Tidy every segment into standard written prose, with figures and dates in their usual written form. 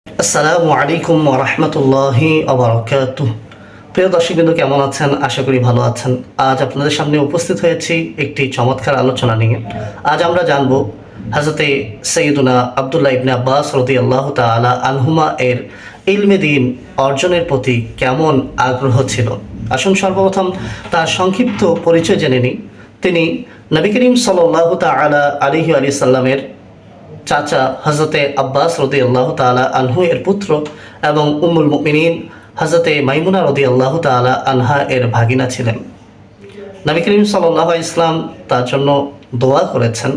আসসালামু আলাইকুম ওয়া রাহমাতুল্লাহি ওয়া বারাকাতুহু। প্রিয় দর্শকবৃন্দ, কেমন আছেন? আশা করি ভালো আছেন। আজ আপনাদের সামনে উপস্থিত হয়েছি একটি চমৎকার আলোচনা নিয়ে। আজ আমরা জানব হযরতে সাইয়্যিদুনা আব্দুল্লাহ ইবনে আব্বাস রাদিয়াল্লাহু তাআলা আনহুমা এর ইলমে দ্বীন অর্জনের প্রতি কেমন আগ্রহ ছিল। আসুন সর্বপ্রথম তার সংক্ষিপ্ত পরিচয় জেনে নিই। তিনি নবী করিম সাল্লাল্লাহু তাআলা আলাইহি ওয়া সাল্লামের চাচা হযরতে আব্বাস রাদিয়াল্লাহু তাআলা আনহু এর পুত্র এবং উম্মুল মুমিনিন হযরতে মাইমুনা রাদিয়াল্লাহু তাআলা আনহা এর ভাগিনা ছিলেন। নবী করিম সাল্লাল্লাহু আলাইহি ওয়াসাল্লাম তার জন্য দোয়া করেছেন,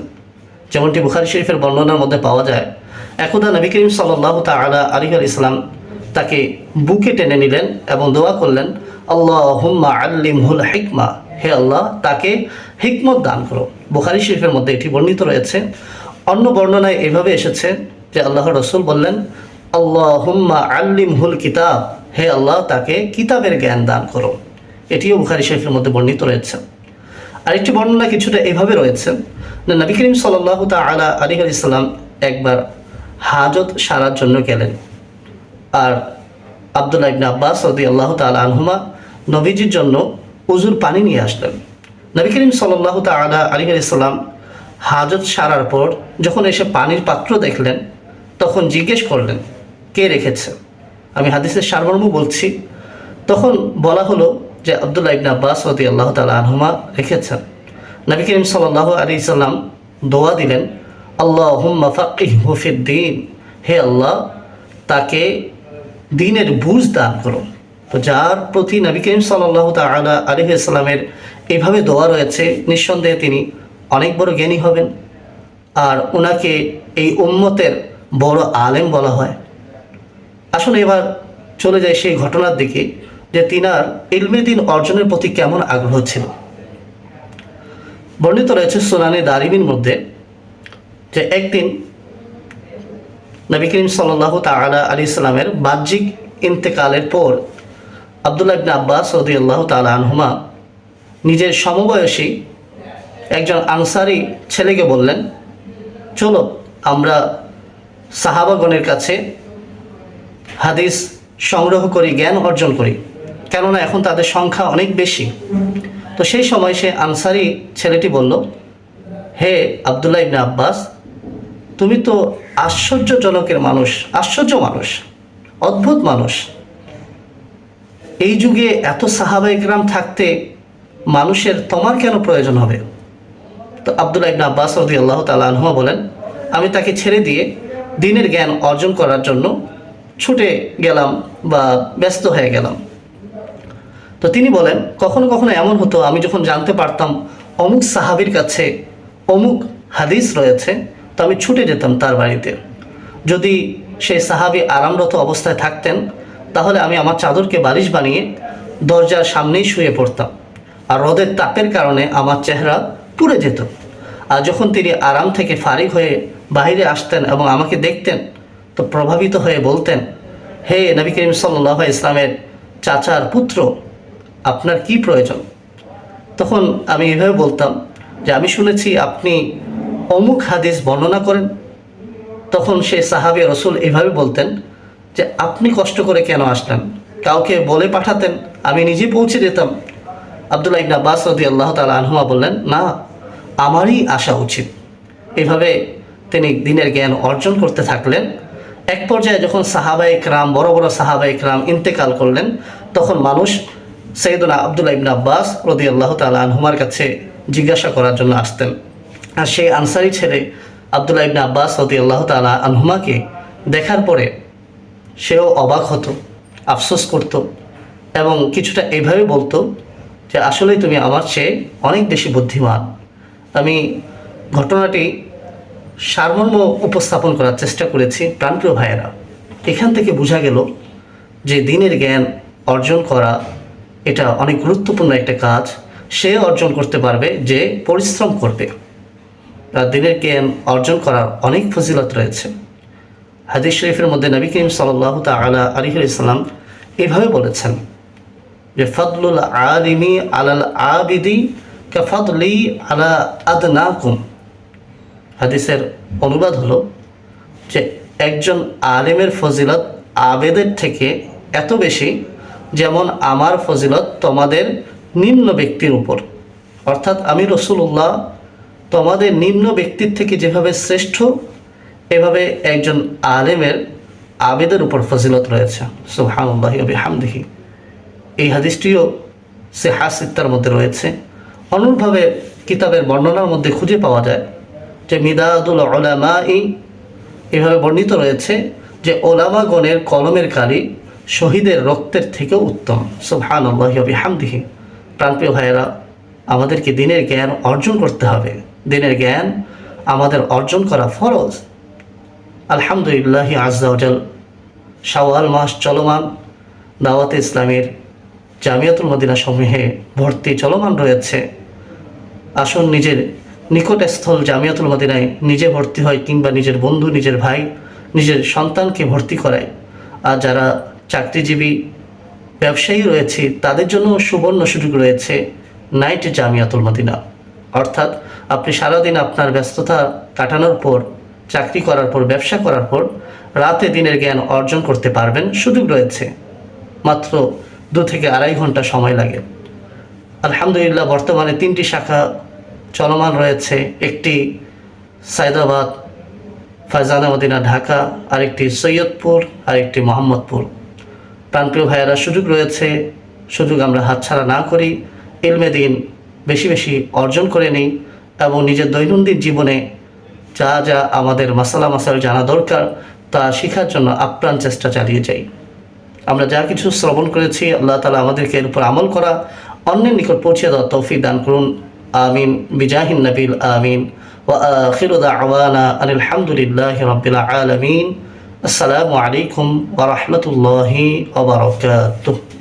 যেমনটি বুখারী শরীফের বর্ণনার মধ্যে পাওয়া যায়। একদা নবী করিম সাল্লাল্লাহু তাআলা আলাইহি ওয়াসাল্লাম তাকে বুকে টেনে নিলেন এবং দোয়া করলেন, আল্লাহুম্মা আল্লিমহুল হিকমা, হে আল্লাহ তাকে হিকমত দান করো। বুখারী শরীফের মধ্যে এটি বর্ণিত রয়েছে। অন্য বর্ণনায় এভাবে এসেছে যে আল্লাহর রাসূল বললেন, আল্লাহুম্মা আল্লিমহুল কিতাব, হে আল্লাহ তাকে কিতাবের জ্ঞান দান করো। এটিও বুখারী শরীফের মধ্যে বর্ণিত রয়েছে। আরেকটি বর্ণনা কিছুটা এভাবে রয়েছে যে নবী করিম সাল্লাল্লাহু তাআলা আলাইহি ওয়াসাল্লাম একবার হাজত সারার জন্য গেলেন, আর আব্দুল্লাহ ইবনে আব্বাস রাদিয়াল্লাহু তাআলা আনহুমা নবীজির জন্য উজুর পানি নিয়ে আসলেন। নবী করিম সাল্লাল্লাহু তাআলা আলাইহি ওয়াসাল্লাম হাজত সারার পর যখন এসে পানির পাত্র দেখলেন, তখন জিজ্ঞেস করলেন, কে রেখেছে? আমি হাদিসের সারমর্ম বলছি। তখন বলা হলো যে আব্দুল্লাহ ইবনে আব্বাস রাদিয়াল্লাহু তাআলা আনহুমা রেখেছেন। নবী করিম সাল্লাল্লাহু আলাইহি সাল্লাম দোয়া দিলেন, আল্লাহুম্মা ফাক্কিহহু ফিদ্দীন, হে আল্লাহ তাকে দ্বীনের বুঝ দান করো। তো যার প্রতি নবী করিম সাল্লাল্লাহু তাআলা আলাইহি সাল্লামের এইভাবে দোয়া রয়েছে, নিঃসন্দেহে তিনি অনেক বড় জ্ঞানী হবেন, আর ওনাকে এই উম্মতের বড় আলেম বলা হয়। আসুন এবার চলে যায় সেই ঘটনার দিকে যে তিনার ইলমে দ্বীন অর্জনের প্রতি কেমন আগ্রহ ছিল। বর্ণিত রয়েছে সুনানে দারিমির মধ্যে যে একদিন নবী করিম সাল্লাল্লাহু তাআলা আলাইহি সাল্লামের বাহ্যিক ইন্তেকালের পর আব্দুল্লাহ ইবনে আব্বাস রাদিয়াল্লাহু তাআলা আনহুমা নিজের সমবয়সী একজন আনসারি ছেলেকে বললেন, চলো আমরা সাহাবাগণের কাছে হাদিস সংগ্রহ করি, জ্ঞান অর্জন করি, কেননা এখন তাদের সংখ্যা অনেক বেশি। তো সেই সময় সে আনসারি ছেলেটি বলল, হে আব্দুল্লাহ ইবনে আব্বাস, তুমি তো আশ্চর্যজনকের মানুষ, আশ্চর্য মানুষ, অদ্ভুত মানুষ। এই যুগে এত সাহাবা ইকরাম থাকতে মানুষের তোমার কেন প্রয়োজন হবে? তো আব্দুল্লাহ ইবনে আব্বাস রাদিয়াল্লাহু তাআলা আনহুমা বলেন, আমি তাকে ছেড়ে দিয়ে দ্বীনের জ্ঞান অর্জন করার জন্য ছুটে গেলাম বা ব্যস্ত হয়ে গেলাম। তো তিনি বলেন, কখনো কখনো এমন হতো, আমি যখন জানতে পারতাম অমুক সাহাবীর কাছে অমুক হাদিস রয়েছে, তো আমি ছুটে যেতাম তার বাড়িতে। যদি সেই সাহাবী আরামরত অবস্থায় থাকতেন, তাহলে আমি আমার চাদরকে বালিশ বানিয়ে দরজার সামনেই শুয়ে পড়তাম, আর রোদের তাপের কারণে আমার চেহারা পুড়ে যেত। আর যখন তিনি আরাম থেকে ফারিগ হয়ে বাইরে আসতেন এবং আমাকে দেখতেন, তো প্রভাবিত হয়ে বলতেন, হে নবী করিম সাল্লাল্লাহু আলাইহি ইসলামের চাচার পুত্র, আপনার কি প্রয়োজন? তখন আমি এভাবে বলতাম যে আমি শুনেছি আপনি অমুক হাদিস বর্ণনা করেন। তখন সেই সাহাবী রাসূল এভাবে বলতেন যে আপনি কষ্ট করে কেন আসলেন? কাউকে বলে পাঠাতেন, আমি নিজে পৌঁছে যেতাম। আব্দুল্লাহ ইবনে আব্বাস রাদিয়াল্লাহু তাআলা আনহুমা বললেন, না, আমারই আসা উচিত। এভাবে তিনি দ্বীনের জ্ঞান অর্জন করতে থাকলেন। এক পর্যায়ে যখন সাহাবা ইকরাম, বড় বড় সাহাবা ইকরাম ইন্তেকাল করলেন, তখন মানুষ সাইয়্যিদুনা আব্দুল্লাহ ইবনে আব্বাস রাদিয়াল্লাহু তাআলা আনহুমার কাছে জিজ্ঞাসা করার জন্য আসতেন। আর সেই আনসারি ছেলে আব্দুল্লাহ ইবনে আব্বাস রাদিয়াল্লাহু তাআলা আনহুমাকে দেখার পরে সেও অবাক হতো, আফসোস করত এবং কিছুটা এইভাবে বলতো যে আসলেই তুমি আমার চেয়ে অনেক বেশি বুদ্ধিমান। আমি ঘটনাটি সারমর্ম উপস্থাপন করার চেষ্টা করেছি। প্রাণপ্রিয় ভাইয়েরা, এখান থেকে বোঝা গেল যে দ্বীনের জ্ঞান অর্জন করা এটা অনেক গুরুত্বপূর্ণ একটা কাজ। সে অর্জন করতে পারবে যে পরিশ্রম করবে। আর দ্বীনের জ্ঞান অর্জন করার অনেক ফজিলত রয়েছে। হাদিস শরীফের মধ্যে নবী করিম সাল্লাল্লাহু তাআলা আলাইহি ওয়াসাল্লাম এভাবে বলেছেন যে ফাদলুল আলিমি আলাল আবিদি কাফাদলি আলা আদনাকুম। হাদিসের অনুবাদ হলো যে একজন আলেমের ফজিলত আবেদের থেকে এত বেশি যেমন আমার ফজিলত তোমাদের নিম্ন ব্যক্তির উপর। অর্থাৎ আমি রাসূলুল্লাহ তোমাদের নিম্ন ব্যক্তির থেকে যেভাবে শ্রেষ্ঠ, এভাবে একজন আলেমের আবেদের উপর ফজিলত রয়েছে। সুবহানাল্লাহি ওয়া বিহামদিহি। এই হাদিসটিও সিহাহ সিত্তার মধ্যে রয়েছে। অনুরূপভাবে কিতাবের বর্ণনার মধ্যে খুঁজে পাওয়া যায় যে মিদাদুল উলামাই এভাবে বর্ণিত রয়েছে যে ওলামাগণের কলমের কালি শহীদের রক্তের থেকেও উত্তম। সুবহানাল্লাহি ওয়া বিহামদিহি। প্রাণপ্রিয় ভাইয়েরা, আমাদেরকে দিনের জ্ঞান অর্জন করতে হবে। দিনের জ্ঞান আমাদের অর্জন করা ফরজ। আলহামদুলিল্লাহি আযজা ওয়া জাল, শাওয়াল মাস চলমান, দাওয়াতে ইসলামের জামিয়াতুল মদিনা সমূহে ভর্তি চলমান রয়েছে। আসুন নিজের নিকটস্থল জামিয়াতুল মদিনায় নিজে ভর্তি হয়, কিংবা নিজের বন্ধু, নিজের ভাই, নিজের সন্তানকে ভর্তি করায়। আর যারা চাকরিজীবী, ব্যবসায়ী রয়েছে, তাদের জন্য সুবর্ণ সুযোগ রয়েছে নাইট জামিয়াতুল মদিনা। অর্থাৎ আপনি সারাদিন আপনার ব্যস্ততা কাটানোর পর, চাকরি করার পর, ব্যবসা করার পর রাতে দিনের জ্ঞান অর্জন করতে পারবেন, সুযোগ রয়েছে। মাত্র 2 থেকে 2.5 ঘন্টা সময় লাগে। আলহামদুলিল্লাহ, বর্তমানে 3টি শাখা চলমান রয়েছে। একটি সায়দাবাদ, ফায়জানা মদিনা ঢাকা, আরেকটি সৈয়দপুর, আরেকটি মোহাম্মদপুর। প্রাণপ্রিয় ভাইয়েরা, সুযোগ রয়েছে, সুযোগ আমরা হাতছাড়া না করি। ইলমে দিন বেশি বেশি অর্জন করে নিই এবং নিজের দৈনন্দিন জীবনে যা যা আমাদের মাসালা মাসাল জানা দরকার তা শেখার জন্য আপ্রাণ চেষ্টা চালিয়ে যাই। আমরা যা কিছু শ্রবণ করেছি, আল্লাহ তাআলা আমাদেরকে এর উপর আমল করা, অন্যের নিকট পৌঁছে দেওয়ার তৌফিক দান করুন। আমিন বিজাহিন নবিল আমিন। ওয়া আখিরু দাওয়ানা আনিল হামদুলিল্লাহি রাব্বিল আলামিন। আসসালামু আলাইকুম ওয়া রাহমাতুল্লাহি ওয়া বারাকাতুহু।